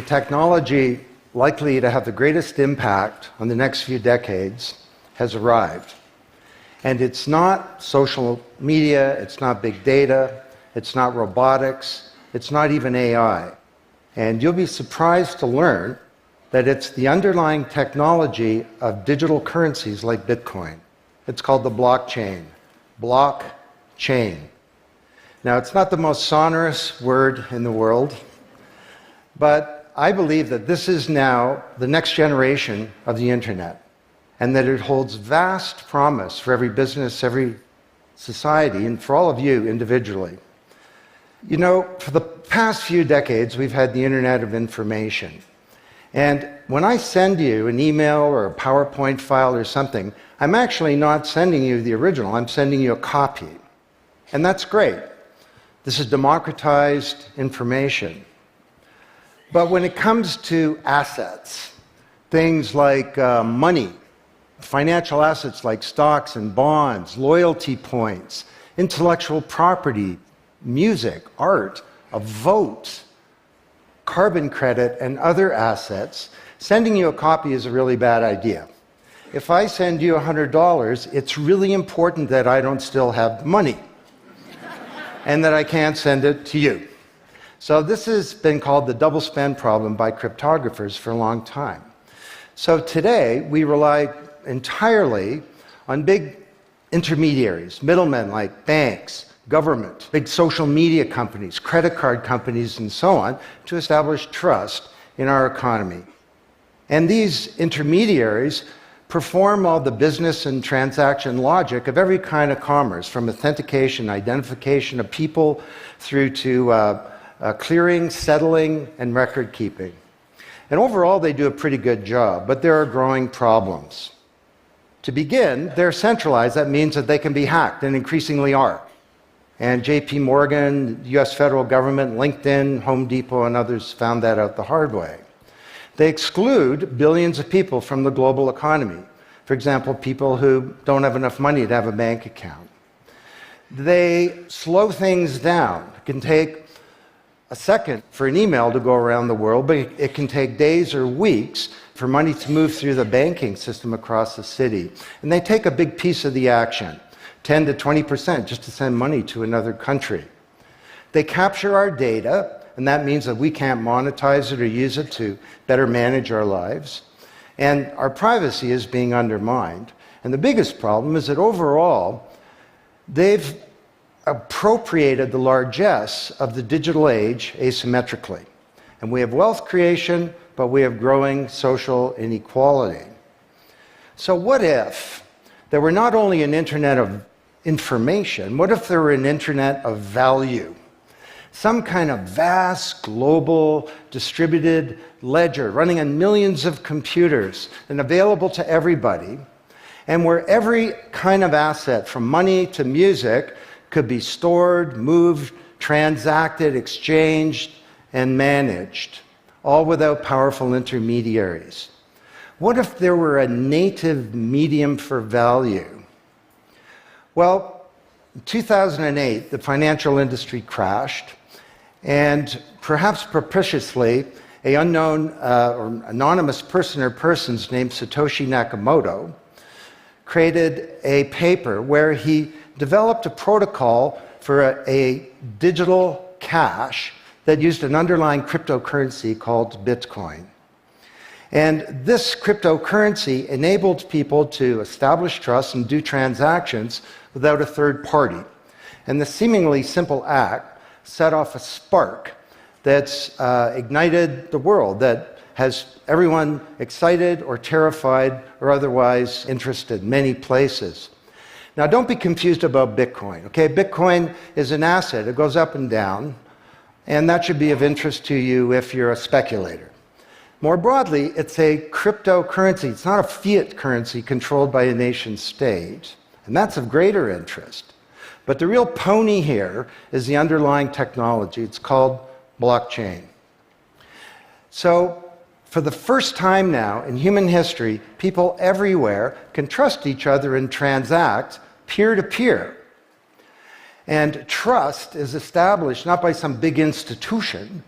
the technology likely to have the greatest impact on the next few decades has arrived. And it's not social media, it's not big data, it's not robotics, it's not even AI. And you'll be surprised to learn that it's the underlying technology of digital currencies like Bitcoin. It's called the blockchain. Blockchain. Now, it's not the most sonorous word in the world, but I believe that this is now the next generation of the internet, and that it holds vast promise for every business, every society, and for all of you individually. You know, for the past few decades, we've had the Internet of Information. And when I send you an email or a PowerPoint file or something, I'm actually not sending you the original, I'm sending you a copy. And that's great. This is democratized information. But when it comes to assets, things like money, financial assets like stocks and bonds, loyalty points, intellectual property, music, art, a vote, carbon credit, and other assets, sending you a copy is a really bad idea. If I send you $100, it's really important that I don't still have the money and that I can't send it to you. So this has been called the double spend problem by cryptographers for a long time. So today, we rely entirely on big intermediaries, middlemen like banks, government, big social media companies, credit card companies, and so on, to establish trust in our economy. And these intermediaries perform all the business and transaction logic of every kind of commerce, from authentication, identification of people, through to clearing, settling, and record keeping. And overall, they do a pretty good job, but there are growing problems. To begin, they're centralized. That means that they can be hacked, and increasingly are. And JP Morgan, the US federal government, LinkedIn, Home Depot, and others found that out the hard way. They exclude billions of people from the global economy. For example, people who don't have enough money to have a bank account. They slow things down. It can take a second for an email to go around the world, but it can take days or weeks for money to move through the banking system across the city. And they take a big piece of the action, 10 to 20%, just to send money to another country. They capture our data, and that means that we can't monetize it or use it to better manage our lives. And our privacy is being undermined. And the biggest problem is that overall, they've appropriated the largesse of the digital age asymmetrically. And we have wealth creation, but we have growing social inequality. So what if there were not only an internet of information, what if there were an internet of value? Some kind of vast, global, distributed ledger running on millions of computers and available to everybody, and where every kind of asset, from money to music, could be stored, moved, transacted, exchanged, and managed, all without powerful intermediaries. What if there were a native medium for value? Well, in 2008, the financial industry crashed, and perhaps propitiously, an unknown or anonymous person or persons named Satoshi Nakamoto created a paper where he developed a protocol for a digital cash that used an underlying cryptocurrency called Bitcoin. And this cryptocurrency enabled people to establish trust and do transactions without a third party. And the seemingly simple act set off a spark that's ignited the world, that has everyone excited or terrified or otherwise interested in many places. Now, don't be confused about Bitcoin, okay? Bitcoin is an asset. It goes up and down, and that should be of interest to you if you're a speculator. More broadly, it's a cryptocurrency. It's not a fiat currency controlled by a nation state, and that's of greater interest. But the real pony here is the underlying technology. It's called blockchain. So, for the first time now in human history, people everywhere can trust each other and transact peer-to-peer. And trust is established not by some big institution,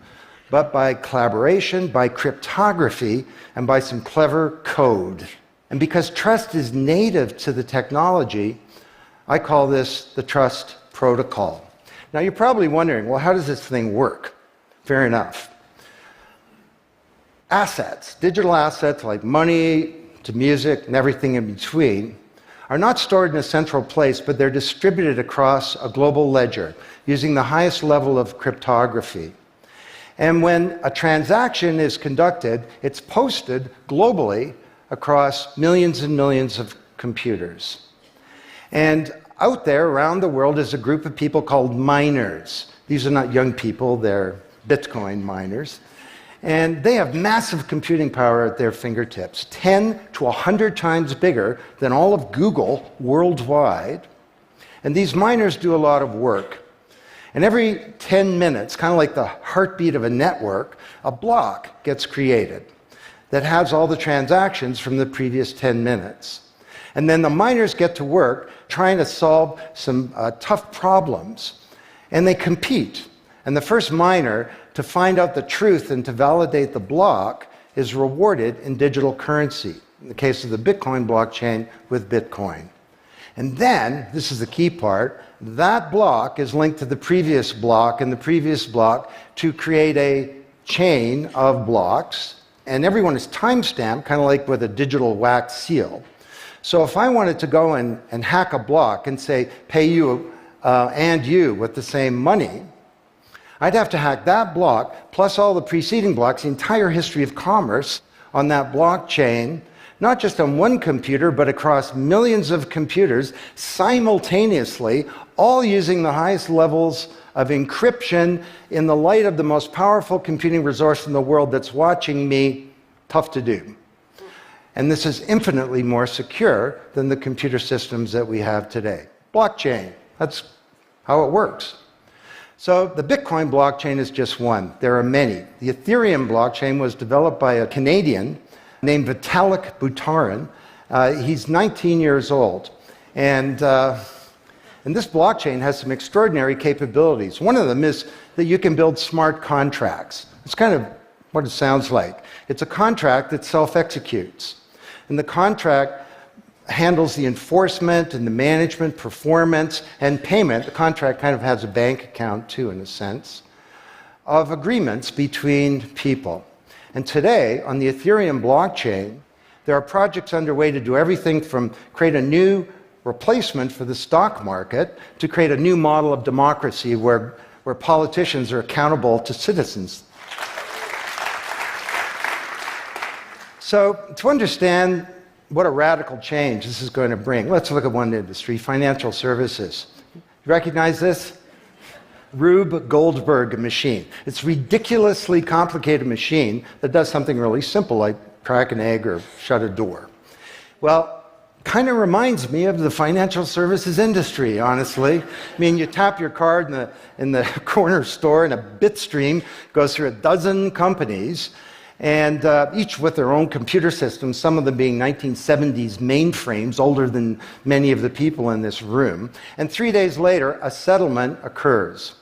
but by collaboration, by cryptography, and by some clever code. And because trust is native to the technology, I call this the trust protocol. Now you're probably wondering, well, how does this thing work? Fair enough. Assets, digital assets like money to music and everything in between, are not stored in a central place, but they're distributed across a global ledger using the highest level of cryptography. And when a transaction is conducted, it's posted globally across millions and millions of computers. And out there around the world is a group of people called miners. These are not young people, they're Bitcoin miners. And they have massive computing power at their fingertips, 10 to 100 times bigger than all of Google worldwide. And these miners do a lot of work. And every 10 minutes, kind of like the heartbeat of a network, a block gets created that has all the transactions from the previous 10 minutes. And then the miners get to work trying to solve some tough problems. And they compete. And the first miner to find out the truth and to validate the block is rewarded in digital currency, in the case of the Bitcoin blockchain with Bitcoin. And then, this is the key part, that block is linked to the previous block and the previous block to create a chain of blocks, and everyone is timestamped, kind of like with a digital wax seal. So if I wanted to go and hack a block and say, pay you and you with the same money, I'd have to hack that block, plus all the preceding blocks, the entire history of commerce on that blockchain, not just on one computer, but across millions of computers simultaneously, all using the highest levels of encryption in the light of the most powerful computing resource in the world that's watching me. Tough to do. And this is infinitely more secure than the computer systems that we have today. Blockchain, that's how it works. So the Bitcoin blockchain is just one. There are many. The Ethereum blockchain was developed by a Canadian named Vitalik Buterin. He's 19 years old. And this blockchain has some extraordinary capabilities. One of them is that you can build smart contracts. It's kind of what it sounds like. It's a contract that self-executes. And the contract handles the enforcement and the management, performance, and payment. The contract kind of has a bank account too, in a sense, of agreements between people. And today, on the Ethereum blockchain, there are projects underway to do everything from create a new replacement for the stock market to create a new model of democracy where politicians are accountable to citizens. So, to understand what a radical change this is going to bring, let's look at one industry, financial services. You recognize this? Rube Goldberg machine. It's a ridiculously complicated machine that does something really simple, like crack an egg or shut a door. Well, kind of reminds me of the financial services industry, honestly. I mean, you tap your card in the corner store and a bit stream goes through a dozen companies, and each with their own computer systems, some of them being 1970s mainframes, older than many of the people in this room. And 3 days later, a settlement occurs.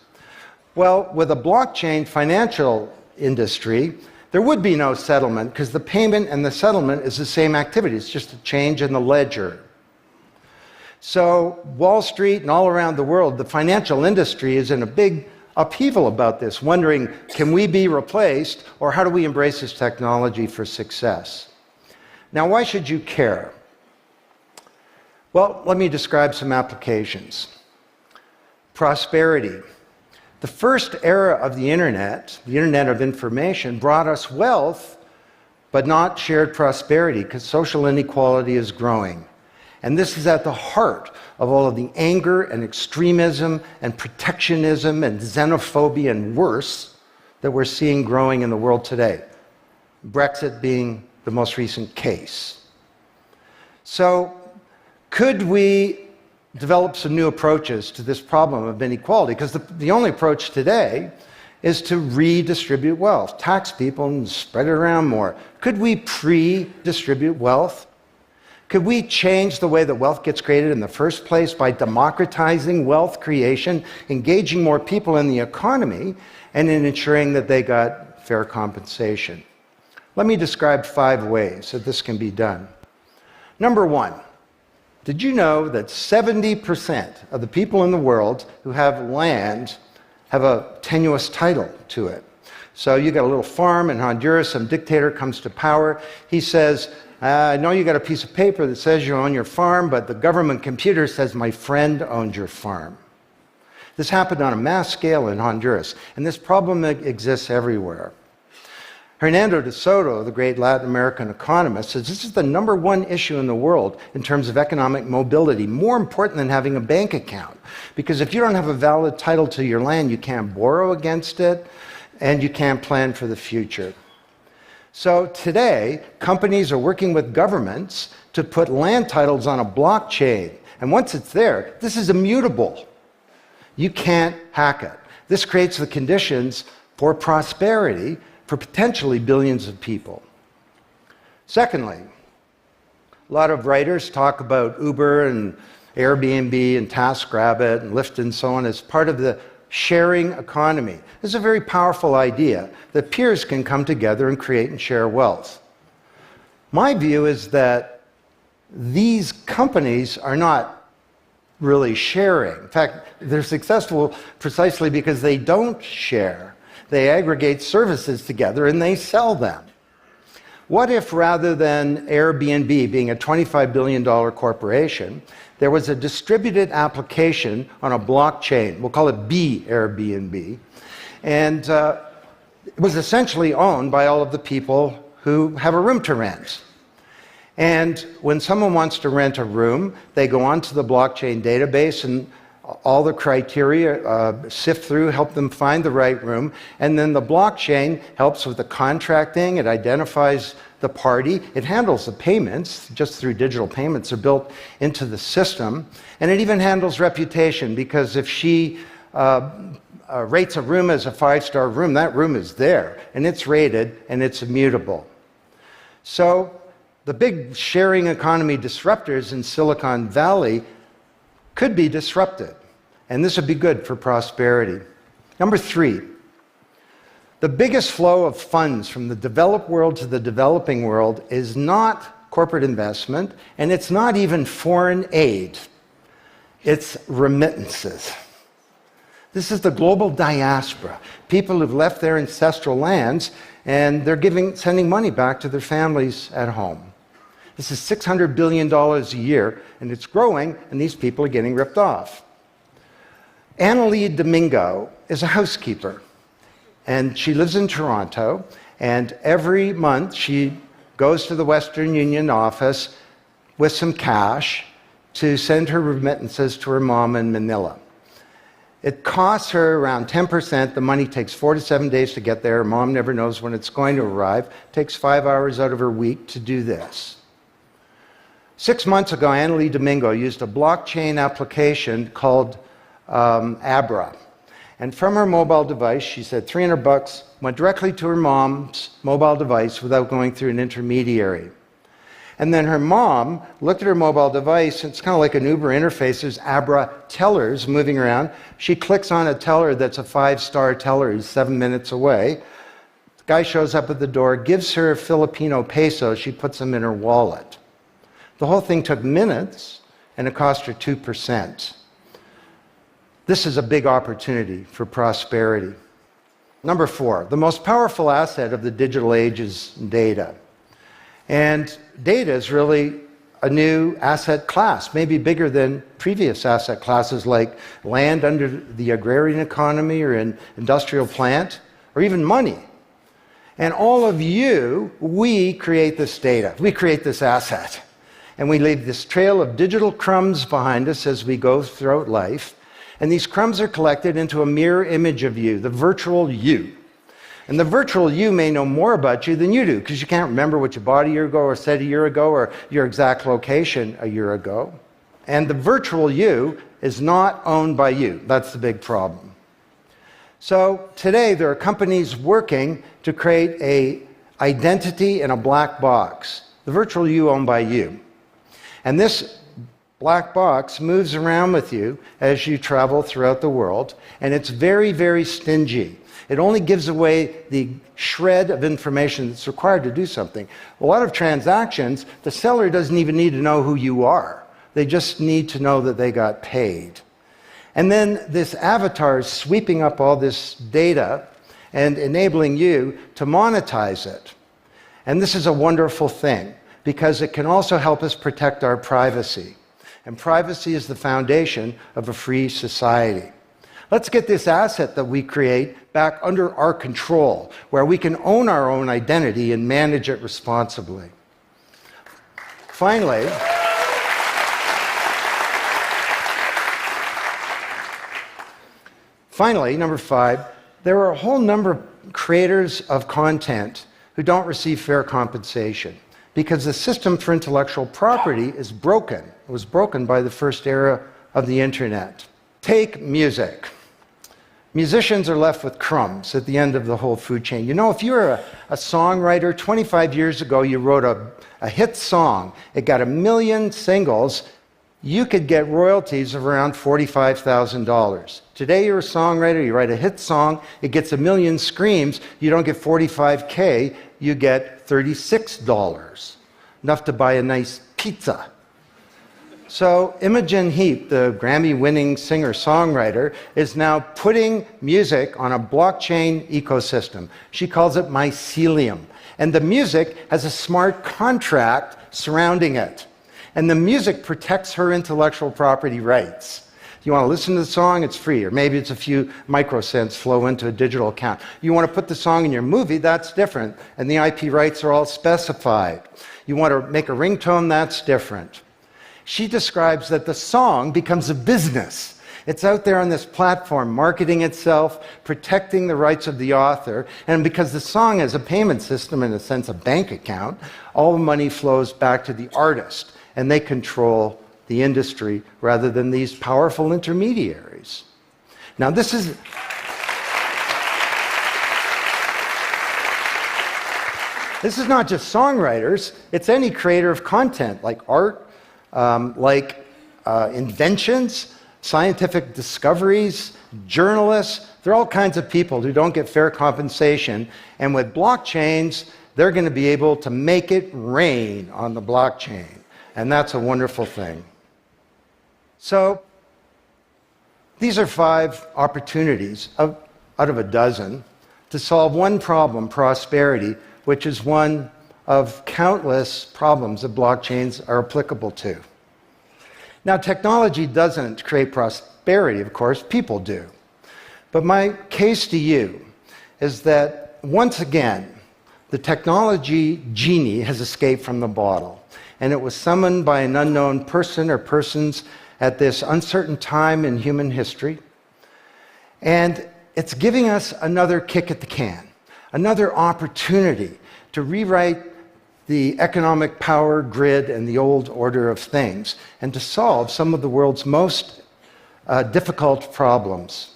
Well, with a blockchain financial industry, there would be no settlement because the payment and the settlement is the same activity. It's just a change in the ledger. So Wall Street and all around the world, the financial industry is in a big upheaval about this, wondering, can we be replaced, or how do we embrace this technology for success? Now, why should you care? Well, let me describe some applications. Prosperity. The first era of the Internet of information, brought us wealth, but not shared prosperity, because social inequality is growing. And this is at the heart of all of the anger and extremism and protectionism and xenophobia and worse that we're seeing growing in the world today. Brexit being the most recent case. So, could we develop some new approaches to this problem of inequality? Because the only approach today is to redistribute wealth, tax people and spread it around more. Could we pre-distribute wealth? Could we change the way that wealth gets created in the first place by democratizing wealth creation, engaging more people in the economy, and in ensuring that they got fair compensation. Let me describe 5 ways that this can be done. Number 1, did you know that 70% of the people in the world who have land have a tenuous title to it? So you got a little farm in Honduras, some dictator comes to power. He says, I know you got a piece of paper that says you own your farm, but the government computer says my friend owns your farm. This happened on a mass scale in Honduras, and this problem exists everywhere. Hernando de Soto, the great Latin American economist, says this is the number 1 issue in the world in terms of economic mobility, more important than having a bank account. Because if you don't have a valid title to your land, you can't borrow against it, and you can't plan for the future. So today, companies are working with governments to put land titles on a blockchain. And once it's there, this is immutable. You can't hack it. This creates the conditions for prosperity for potentially billions of people. Secondly, a lot of writers talk about Uber and Airbnb and TaskRabbit and Lyft and so on as part of the sharing economy. This is a very powerful idea that peers can come together and create and share wealth. My view is that these companies are not really sharing. In fact, they're successful precisely because they don't share. They aggregate services together and they sell them. What if rather than Airbnb being a $25 billion corporation, there was a distributed application on a blockchain, we'll call it B-Airbnb, and it was essentially owned by all of the people who have a room to rent. And when someone wants to rent a room, they go onto the blockchain database and all the criteria sift through, help them find the right room, and then the blockchain helps with the contracting, it identifies the party, it handles the payments, just through digital payments are built into the system, and it even handles reputation, because if she rates a room as a 5-star room, that room is there, and it's rated, and it's immutable. So the big sharing economy disruptors in Silicon Valley could be disrupted, and this would be good for prosperity. Number 3, the biggest flow of funds from the developed world to the developing world is not corporate investment, and it's not even foreign aid. It's remittances. This is the global diaspora, people who've left their ancestral lands, and they're sending money back to their families at home. This is $600 billion a year, and it's growing, and these people are getting ripped off. Annalie Domingo is a housekeeper, and she lives in Toronto, and every month she goes to the Western Union office with some cash to send her remittances to her mom in Manila. It costs her around 10%. The money takes 4 to 7 days to get there. Her mom never knows when it's going to arrive. It takes 5 hours out of her week to do this. 6 months ago, Annalie Domingo used a blockchain application called Abra. And from her mobile device, she said $300 went directly to her mom's mobile device without going through an intermediary. And then her mom looked at her mobile device, and it's kind of like an Uber interface. There's Abra tellers moving around. She clicks on a teller that's a 5-star teller. He's 7 minutes away. The guy shows up at the door, gives her Filipino pesos. She puts them in her wallet. The whole thing took minutes, and it cost her 2%. This is a big opportunity for prosperity. Number 4, the most powerful asset of the digital age is data. And data is really a new asset class, maybe bigger than previous asset classes like land under the agrarian economy or an industrial plant, or even money. And all of you, we create this data. We create this asset. And we leave this trail of digital crumbs behind us as we go throughout life. And these crumbs are collected into a mirror image of you, the virtual you. And the virtual you may know more about you than you do, because you can't remember what you bought a year ago or said a year ago or your exact location a year ago. And the virtual you is not owned by you. That's the big problem. So today there are companies working to create an identity in a black box. The virtual you owned by you. And this black box moves around with you as you travel throughout the world, and it's very, very stingy. It only gives away the shred of information that's required to do something. A lot of transactions, the seller doesn't even need to know who you are. They just need to know that they got paid. And then this avatar is sweeping up all this data and enabling you to monetize it. And this is a wonderful thing, because it can also help us protect our privacy. And privacy is the foundation of a free society. Let's get this asset that we create back under our control, where we can own our own identity and manage it responsibly. Finally, number 5, there are a whole number of creators of content who don't receive fair compensation because the system for intellectual property is broken. It was broken by the first era of the internet. Take music. Musicians are left with crumbs at the end of the whole food chain. You know, if you're a songwriter, 25 years ago you wrote a hit song, it got 1 million singles, you could get royalties of around $45,000. Today you're a songwriter, you write a hit song, it gets 1 million streams, you don't get $45K, you get $36. Enough to buy a nice pizza. So Imogen Heap, the Grammy-winning singer-songwriter, is now putting music on a blockchain ecosystem. She calls it mycelium. And the music has a smart contract surrounding it. And the music protects her intellectual property rights. You want to listen to the song, it's free, or maybe it's a few microcents flow into a digital account. You want to put the song in your movie, that's different, and the IP rights are all specified. You want to make a ringtone, that's different. She describes that the song becomes a business. It's out there on this platform, marketing itself, protecting the rights of the author, and because the song is a payment system, in a sense a bank account, all the money flows back to the artist, and they control the industry rather than these powerful intermediaries. Now this is not just songwriters, it's any creator of content, like art, inventions, scientific discoveries, journalists. There are all kinds of people who don't get fair compensation, and with blockchains, they're going to be able to make it rain on the blockchain, and that's a wonderful thing. So these are 5 opportunities out of a dozen to solve one problem, prosperity, which is one of countless problems that blockchains are applicable to. Now, technology doesn't create prosperity, of course, people do. But my case to you is that, once again, the technology genie has escaped from the bottle, and it was summoned by an unknown person or persons at this uncertain time in human history. And it's giving us another kick at the can, another opportunity to rewrite the economic power grid and the old order of things, and to solve some of the world's most difficult problems,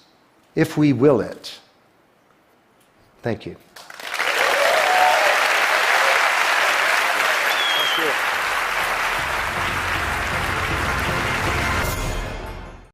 if we will it. Thank you.